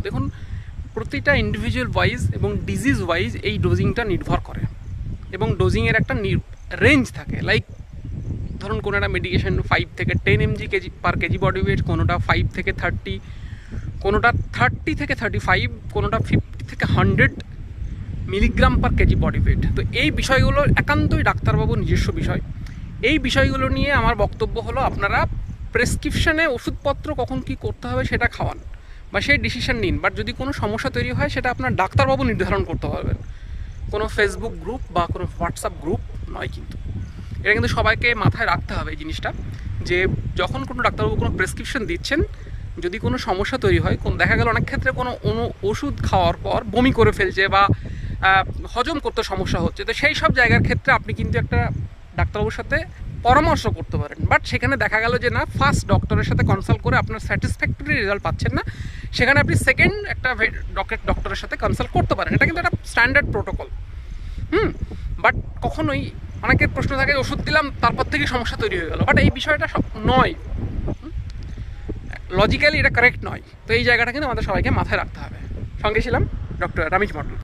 দেখুন, প্রতিটা individual wise এবং ডিজিজ ওয়াইজ এই ডোজিংটা নির্ভর করে, এবং ডোজিংয়ের একটা রেঞ্জ থাকে। লাইক ধরুন কোনো একটা মেডিকেশন 5 থেকে 10 mg পার কেজি বডি ওয়েট, কোনোটা 5 থেকে 30, কোনোটা 30 থেকে 35, কোনোটা 50 থেকে 100 milligram per KG body weight. তো এই বিষয়গুলো একান্তই ডাক্তারবাবুর নিজস্ব বিষয়। এই বিষয়গুলো নিয়ে আমার বক্তব্য হলো, আপনারা প্রেসক্রিপশানে ওষুধপত্র কখন কি করতে হবে সেটা খাওয়ান বা সেই ডিসিশন নিন, বাট যদি কোনো সমস্যা তৈরি হয় সেটা আপনার ডাক্তারবাবু নির্ধারণ করতে পারবেন, কোনো ফেসবুক গ্রুপ বা কোনো হোয়াটসঅ্যাপ গ্রুপ নয়। কিন্তু এটা কিন্তু সবাইকে মাথায় রাখতে হবে এই জিনিসটা, যে যখন কোনো ডাক্তারবাবু কোনো প্রেসক্রিপশন দিচ্ছেন, যদি কোনো সমস্যা তৈরি হয়, দেখা গেল অনেক ক্ষেত্রে কোনো ওষুধ খাওয়ার পর বমি করে ফেলছে বা হজম করতে সমস্যা হচ্ছে, তো সেই সব জায়গার ক্ষেত্রে আপনি কিন্তু একটা ডাক্তারবাবুর সাথে পরামর্শ করতে পারেন। বাট সেখানে দেখা গেল যে না, ফার্স্ট ডক্টরের সাথে কনসাল্ট করে আপনার স্যাটিসফ্যাক্টরি রেজাল্ট পাচ্ছেন না, সেখানে আপনি সেকেন্ড একটা ডক্টরের সাথে কনসাল্ট করতে পারেন। এটা কিন্তু একটা স্ট্যান্ডার্ড প্রোটোকল। বাট কখনোই অনেকের প্রশ্ন থাকে, ওষুধ দিলাম তারপর থেকে সমস্যা তৈরি হয়ে গেল, বাট এই বিষয়টা নয়, লজিক্যালি এটা কারেক্ট নয়। তো এই জায়গাটা কিন্তু আমাদের সবাইকে মাথায় রাখতে হবে। সঙ্গে ছিলাম ডক্টর রামিজ মন্ডল।